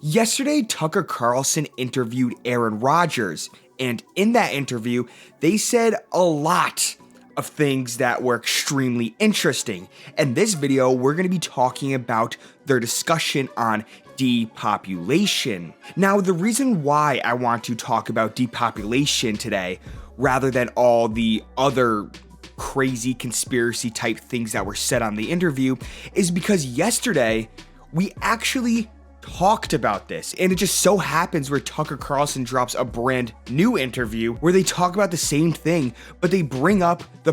Yesterday, Tucker Carlson interviewed Aaron Rodgers, and in that interview, they said a lot of things that were extremely interesting. In this video, we're going to be talking about their discussion on depopulation. Now, the reason why I want to talk about depopulation today, rather than all the other crazy conspiracy type things that were said on the interview, is because yesterday we actually talked about this, and it just so happens where Tucker Carlson drops a brand new interview where they talk about the same thing, but they bring up the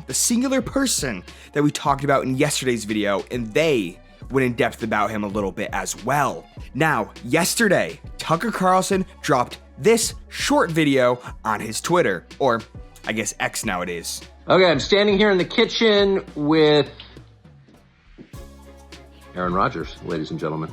singular person that we talked about in yesterday's video, and they went in depth about him a little bit as well. Now, yesterday, Tucker Carlson dropped this short video on his Twitter, or I guess X nowadays. Okay, I'm standing here in the kitchen with Aaron Rodgers, ladies and gentlemen.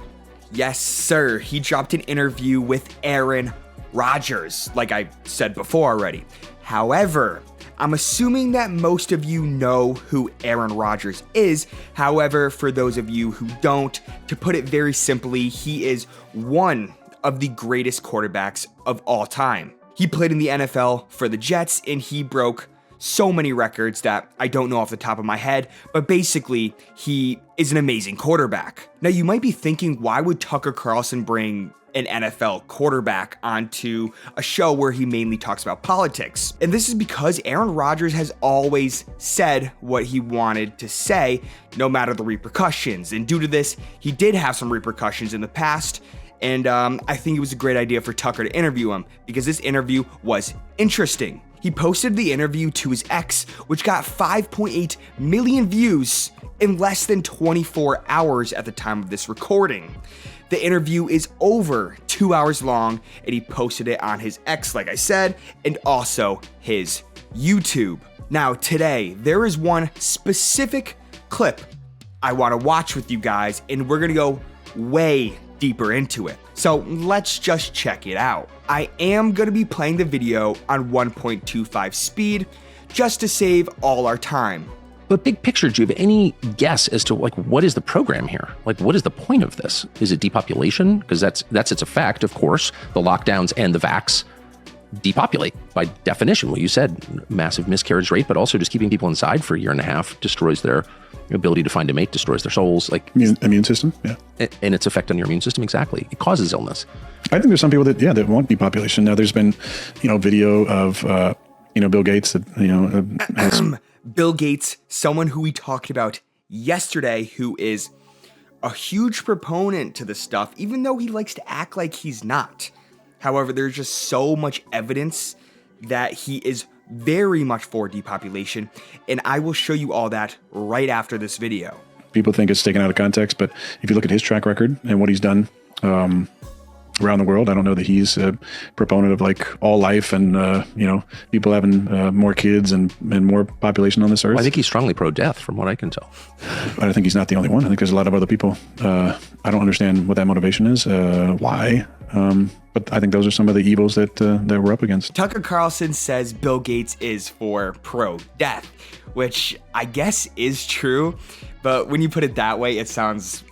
Yes, sir. He dropped an interview with Aaron Rodgers, like I said before already. However, I'm assuming that most of you know who Aaron Rodgers is. However, for those of you who don't, to put it very simply, he is one of the greatest quarterbacks of all time. He played in the NFL for the Jets, and he broke so many records that I don't know off the top of my head, but basically, he is an amazing quarterback. Now, you might be thinking, why would Tucker Carlson bring an NFL quarterback onto a show where he mainly talks about politics? And this is because Aaron Rodgers has always said what he wanted to say, no matter the repercussions. And due to this, he did have some repercussions in the past. And I think it was a great idea for Tucker to interview him because this interview was interesting. He posted the interview to his X, which got 5.8 million views in less than 24 hours at the time of this recording. The interview is over 2 hours long, and he posted it on his X, like I said, and also his YouTube. Now, today, there is one specific clip I want to watch with you guys, and we're going to go way deeper into it. So let's just check it out. I am going to be playing the video on 1.25 speed just to save all our time. But big picture, do you have any guess as to what is the program here? What is the point of this? Is it depopulation? Because that's its effect, of course. The lockdowns and the vax depopulate by definition. What you said, massive miscarriage rate, but also just keeping people inside for a year and a half destroys their ability to find a mate, destroys their souls. Immune system, yeah. And its effect on your immune system, exactly. It causes illness. I think there's some people that want depopulation. Now, there's been, video of, Bill Gates that, has... Bill Gates, someone who we talked about yesterday, who is a huge proponent to this stuff, even though he likes to act like he's not. However, there's just so much evidence that he is very much for depopulation, and I will show you all that right after this video. People think it's taken out of context, but if you look at his track record and what he's done around the world, I don't know that he's a proponent of all life and, people having more kids and more population on this earth. Well, I think he's strongly pro-death from what I can tell. But I think he's not the only one. I think there's a lot of other people. I don't understand what that motivation is, why. But I think those are some of the evils that we're up against. Tucker Carlson says Bill Gates is for pro-death, which I guess is true. But when you put it that way, it sounds,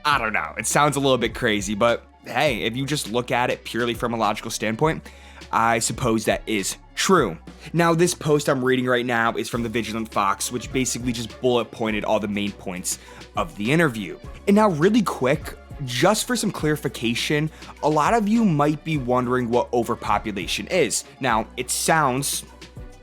I don't know, it sounds a little bit crazy. But hey, if you just look at it purely from a logical standpoint, I suppose that is true. Now, this post I'm reading right now is from the Vigilant Fox, which basically just bullet pointed all the main points of the interview. And now really quick, just for some clarification, a lot of you might be wondering what overpopulation is. Now, it sounds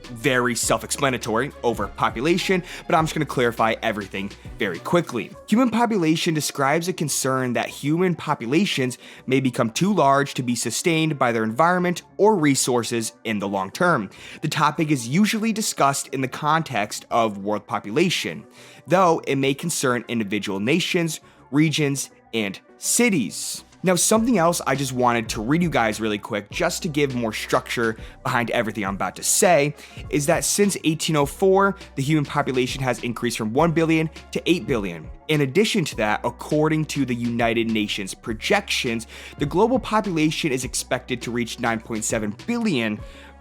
very self-explanatory, overpopulation, but I'm just going to clarify everything very quickly. Human population describes a concern that human populations may become too large to be sustained by their environment or resources in the long term. The topic is usually discussed in the context of world population, though it may concern individual nations, regions, and cities. Now, something else I just wanted to read you guys really quick, just to give more structure behind everything I'm about to say, is that since 1804, the human population has increased from 1 billion to 8 billion. In addition to that, according to the United Nations projections, the global population is expected to reach 9.7 billion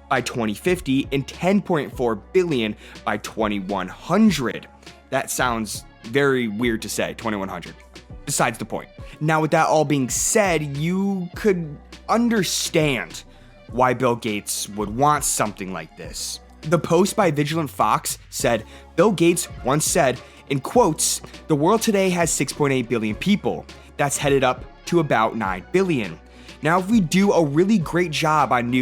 by 2050 and 10.4 billion by 2100. That sounds very weird to say, 2100. besides the point. Now, with that all being said, you could understand why Bill Gates would want something like this. The post by Vigilant Fox said, Bill Gates once said, in quotes, "The world today has 6.8 billion people. That's headed up to about 9 billion. Now, if we do a really great job on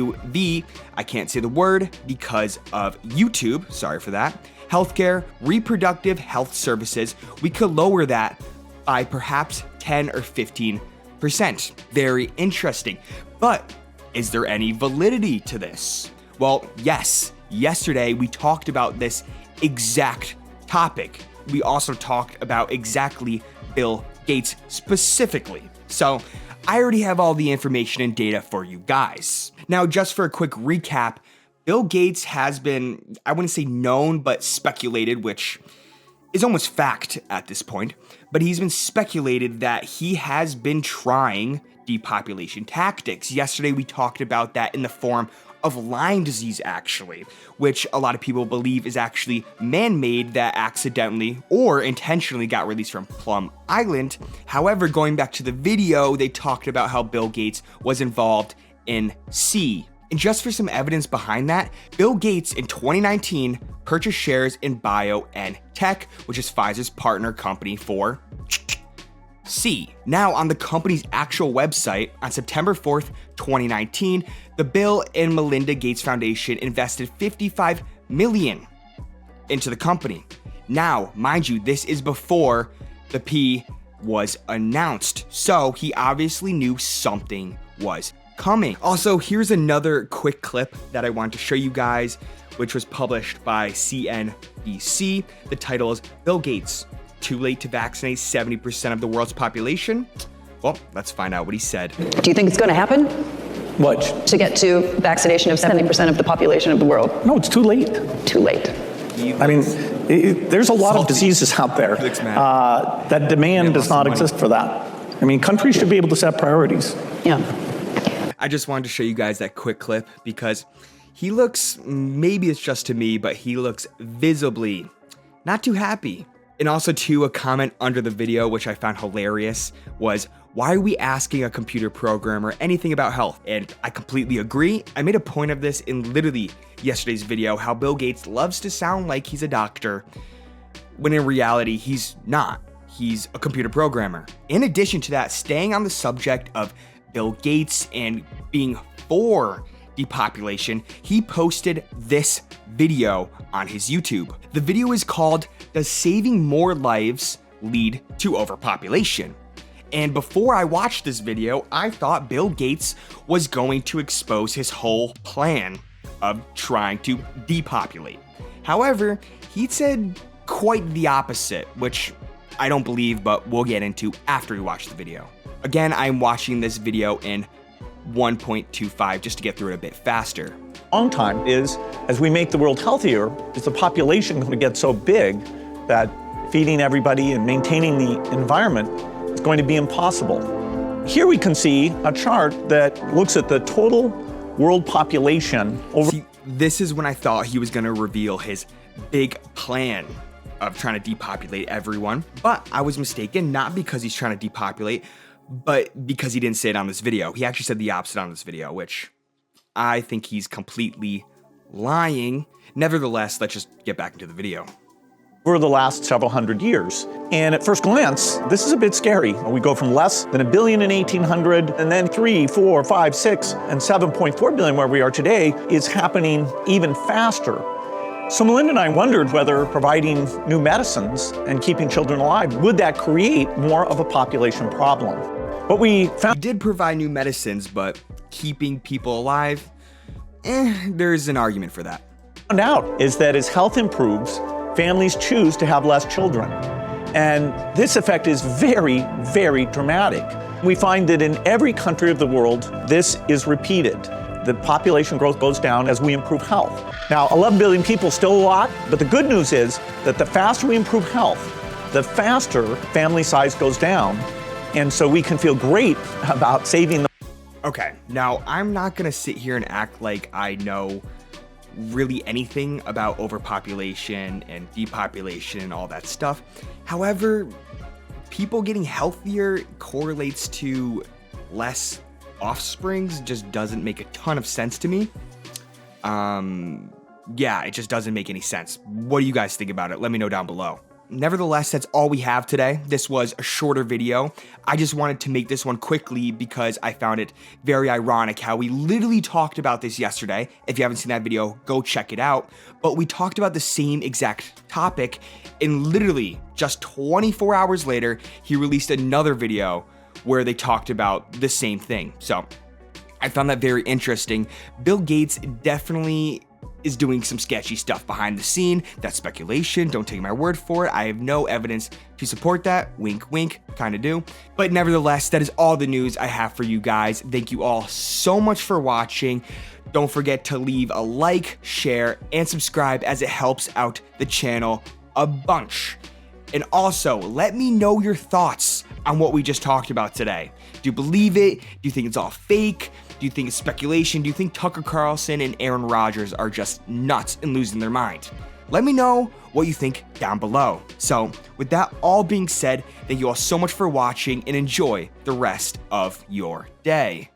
I can't say the word because of YouTube, sorry for that, healthcare, reproductive health services, we could lower that by perhaps 10 or 15%. Very interesting. But is there any validity to this? Well, yes. Yesterday, we talked about this exact topic. We also talked about exactly Bill Gates specifically. So I already have all the information and data for you guys. Now, just for a quick recap, Bill Gates has been, I wouldn't say known, but speculated, which is almost fact at this point, but he's been speculated that he has been trying depopulation tactics. Yesterday, we talked about that in the form of Lyme disease, actually, which a lot of people believe is actually man-made, that accidentally or intentionally got released from Plum Island. However, going back to the video, they talked about how Bill Gates was involved in C. And just for some evidence behind that, Bill Gates in 2019 purchased shares in BioNTech, which is Pfizer's partner company for C. Now, on the company's actual website, on September 4th, 2019, the Bill and Melinda Gates Foundation invested $55 million into the company. Now, mind you, this is before the P was announced, so he obviously knew something was coming. Also, here's another quick clip that I want to show you guys, which was published by CNBC. The title is Bill Gates, Too Late to Vaccinate 70% of the world's population? Well, let's find out what he said. Do you think it's going to happen? What? To get to vaccination of 70% of the population of the world? No, it's too late. Too late. I mean, there's a lot of diseases out there that demand does not exist for that. I mean, countries should be able to set priorities. Yeah. I just wanted to show you guys that quick clip because he looks, maybe it's just to me, but he looks visibly not too happy. And also too, a comment under the video, which I found hilarious, was, why are we asking a computer programmer anything about health? And I completely agree. I made a point of this in literally yesterday's video, how Bill Gates loves to sound like he's a doctor, when in reality, he's not. He's a computer programmer. In addition to that, staying on the subject of Bill Gates and being for depopulation, he posted this video on his YouTube. The video is called, Does Saving More Lives Lead to Overpopulation? And before I watched this video, I thought Bill Gates was going to expose his whole plan of trying to depopulate. However, he said quite the opposite, which I don't believe, but we'll get into after we watch the video. Again, I'm watching this video in 1.25 just to get through it a bit faster. Long time is, as we make the world healthier, is the population going to get so big that feeding everybody and maintaining the environment is going to be impossible. Here we can see a chart that looks at the total world population over. See, this is when I thought he was going to reveal his big plan of trying to depopulate everyone, but I was mistaken, not because he's trying to depopulate, but because he didn't say it on this video. He actually said the opposite on this video, which I think he's completely lying. Nevertheless, let's just get back into the video. Over the last several hundred years. And at first glance, this is a bit scary. We go from less than 1 billion in 1800, and then 3, 4, 5, 6, and 7.4 billion where we are today is happening even faster. So Melinda and I wondered whether providing new medicines and keeping children alive, would that create more of a population problem? What we found— He did provide new medicines, but keeping people alive, there's an argument for that. Found out is that as health improves, families choose to have less children. And this effect is very, very dramatic. We find that in every country of the world, this is repeated. The population growth goes down as we improve health. Now, 11 billion people, still a lot, but the good news is that the faster we improve health, the faster family size goes down. And so we can feel great about saving the— Okay, now I'm not gonna sit here and act like I know really anything about overpopulation and depopulation and all that stuff. However, people getting healthier correlates to less offsprings just doesn't make a ton of sense to me. Yeah, it just doesn't make any sense. What do you guys think about it? Let me know down below. Nevertheless, that's all we have today. This was a shorter video. I just wanted to make this one quickly because I found it very ironic how we literally talked about this yesterday. If you haven't seen that video, go check it out. But we talked about the same exact topic, and literally just 24 hours later, he released another video where they talked about the same thing. So I found that very interesting. Bill Gates definitely is doing some sketchy stuff behind the scene. That's speculation. Don't take my word for it. I have no evidence to support that. Wink, wink, kind of do. But nevertheless, that is all the news I have for you guys. Thank you all so much for watching. Don't forget to leave a like, share, and subscribe as it helps out the channel a bunch. And also, let me know your thoughts on what we just talked about today. Do you believe it? Do you think it's all fake? Do you think it's speculation? Do you think Tucker Carlson and Aaron Rodgers are just nuts and losing their mind? Let me know what you think down below. So, with that all being said, thank you all so much for watching and enjoy the rest of your day.